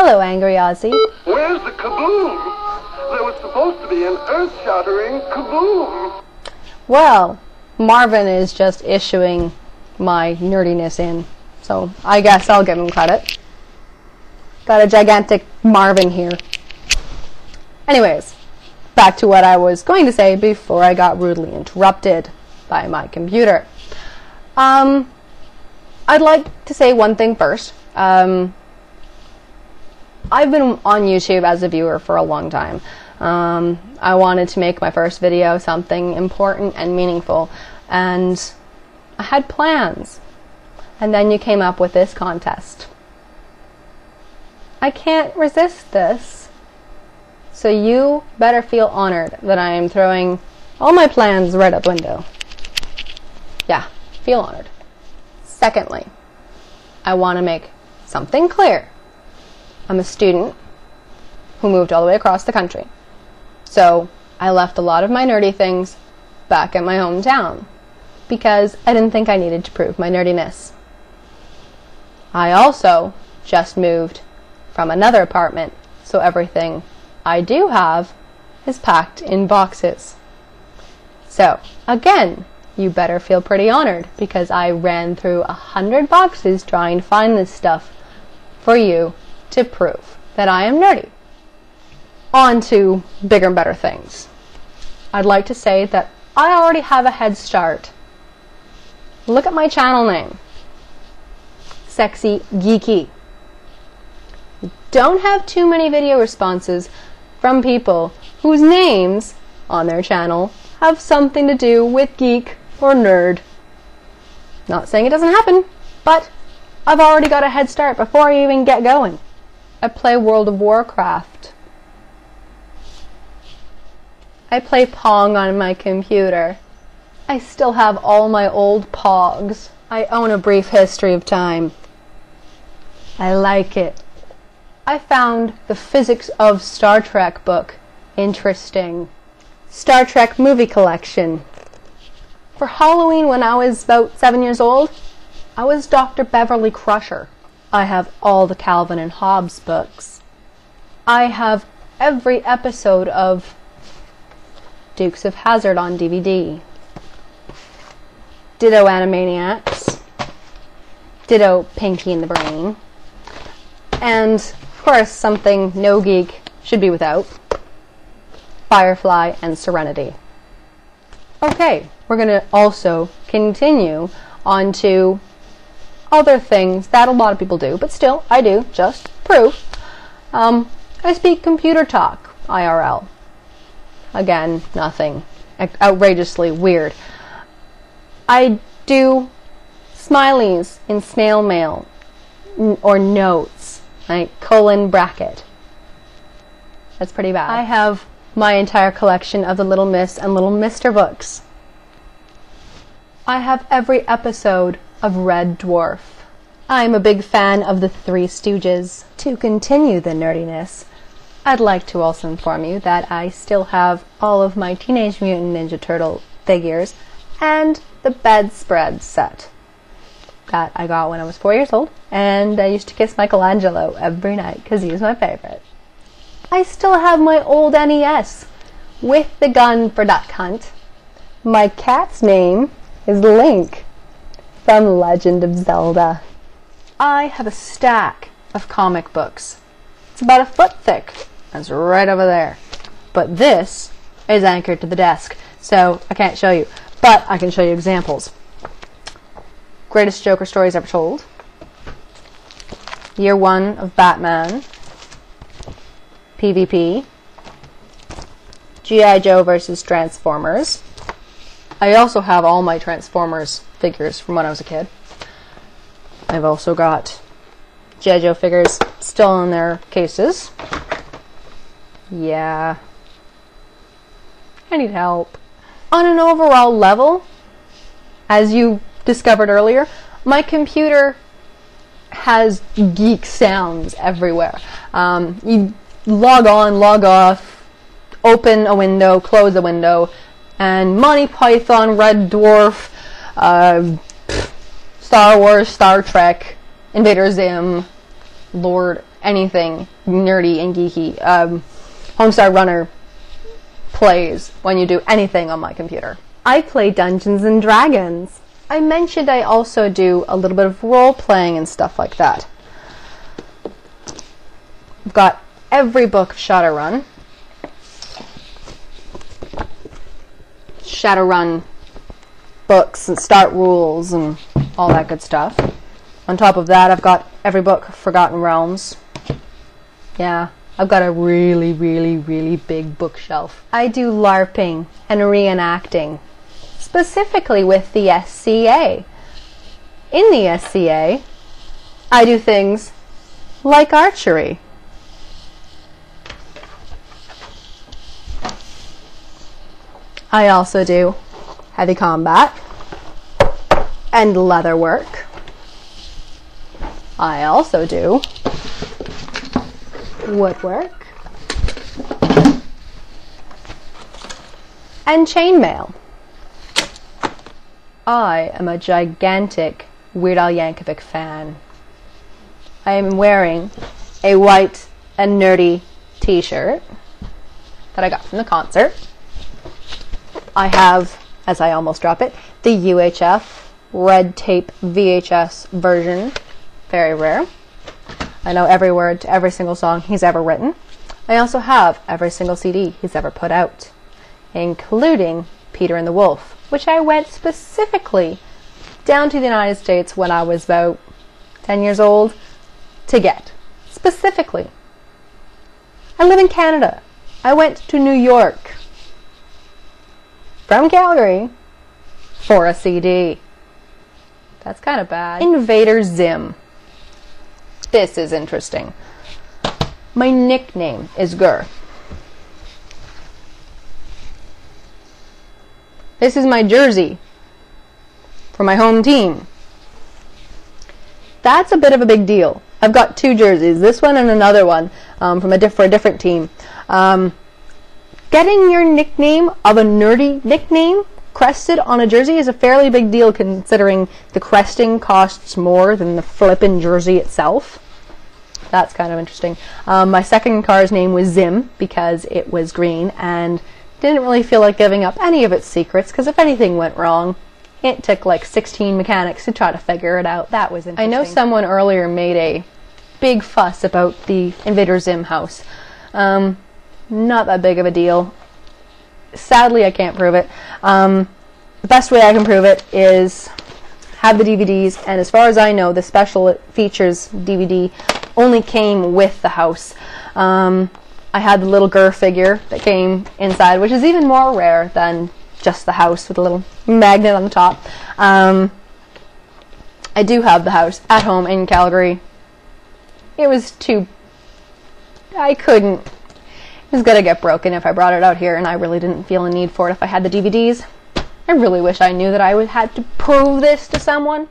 Hello, Angry Aussie. Where's the kaboom? There was supposed to be an earth-shattering kaboom. Well, Marvin is just issuing my nerdiness in, so I guess I'll give him credit. Got a gigantic Marvin here. Anyways, back to what I was going to say before I got rudely interrupted by my computer. I'd like to say one thing first. I've been on YouTube as a viewer for a long time. I wanted to make my first video something important and meaningful, and I had plans. And then you came up with this contest. I can't resist this. So you better feel honored that I am throwing all my plans right out the window. Yeah, feel honored. Secondly, I want to make something clear. I'm a student who moved all the way across the country. So I left a lot of my nerdy things back at my hometown because I didn't think I needed to prove my nerdiness. I also just moved from another apartment, so everything I do have is packed in boxes. So, again, you better feel pretty honored because I ran through 100 boxes trying to find this stuff for you to prove that I am nerdy. On to bigger and better things. I'd like to say that I already have a head start. Look at my channel name. Sexygeeky. Don't have too many video responses from people whose names on their channel have something to do with geek or nerd. Not saying it doesn't happen, but I've already got a head start before I even get going. I play World of Warcraft. I play Pong on my computer. I still have all my old Pogs. I own A Brief History of Time. I like it. I found the Physics of Star Trek book interesting. Star Trek movie collection. For Halloween when I was about 7 years old, I was Dr. Beverly Crusher. I have all the Calvin and Hobbes books. I have every episode of Dukes of Hazzard on DVD. Ditto Animaniacs. Ditto Pinky and the Brain. And, of course, something no geek should be without. Firefly and Serenity. Okay, we're going to also continue on to other things that a lot of people do, but still, I do, just proof. I speak computer talk, IRL. Again, nothing outrageously weird. I do smileys in snail mail or notes, like colon bracket. That's pretty bad. I have my entire collection of the Little Miss and Little Mister books. I have every episode of Red Dwarf. I'm a big fan of the Three Stooges. To continue the nerdiness, I'd like to also inform you that I still have all of my Teenage Mutant Ninja Turtle figures and the bedspread set that I got when I was 4 years old, and I used to kiss Michelangelo every night because he was my favorite. I still have my old NES with the gun for Duck Hunt. My cat's name is Link from Legend of Zelda. I have a stack of comic books. It's about a foot thick. That's right over there. But this is anchored to the desk, so I can't show you. But I can show you examples. Greatest Joker stories ever told. Year 1 of Batman. PvP. G.I. Joe versus Transformers. I also have all my Transformers figures from when I was a kid. I've also got G.I. Joe figures still in their cases. Yeah. I need help. On an overall level, as you discovered earlier, my computer has geek sounds everywhere. You log on, log off, open a window, close a window, and Monty Python, Red Dwarf, Star Wars, Star Trek, Invader Zim, Lord anything nerdy and geeky. Homestar Runner plays when you do anything on my computer. I play Dungeons and Dragons. I mentioned I also do a little bit of role-playing and stuff like that. I've got every book of Shadowrun. Shadowrun books and start rules and all that good stuff. On top of that, I've got every book of Forgotten Realms. Yeah, I've got a really, really, really big bookshelf. I do LARPing and reenacting, specifically with the SCA. In the SCA, I do things like archery. I also do heavy combat and leather work. I also do woodwork and chainmail. I am a gigantic Weird Al Yankovic fan. I am wearing a white and nerdy t-shirt that I got from the concert. I have, as I almost drop it, the UHF red tape VHS version. Very rare. I know every word to every single song he's ever written. I also have every single CD he's ever put out, including Peter and the Wolf, which I went specifically down to the United States when I was about 10 years old to get. Specifically. I live in Canada. I went to New York from Calgary for a CD. That's kind of bad. Invader Zim. This is interesting. My nickname is Gur. This is my jersey for my home team. That's a bit of a big deal. I've got two jerseys, this one and another one for a different team. Getting your nickname of a nerdy nickname crested on a jersey is a fairly big deal, considering the cresting costs more than the flippin' jersey itself. That's kind of interesting. My second car's name was Zim because it was green and didn't really feel like giving up any of its secrets, because if anything went wrong, it took like 16 mechanics to try to figure it out. That was interesting. I know someone earlier made a big fuss about the Invader Zim house. Not that big of a deal. Sadly, I can't prove it. The best way I can prove it is have the DVDs, and as far as I know, the special features DVD only came with the house. I had the little Gur figure that came inside, which is even more rare than just the house with a little magnet on the top. I do have the house at home in Calgary. It was it was gonna get broken if I brought it out here, and I really didn't feel a need for it if I had the DVDs. I really wish I knew that I had to prove this to someone.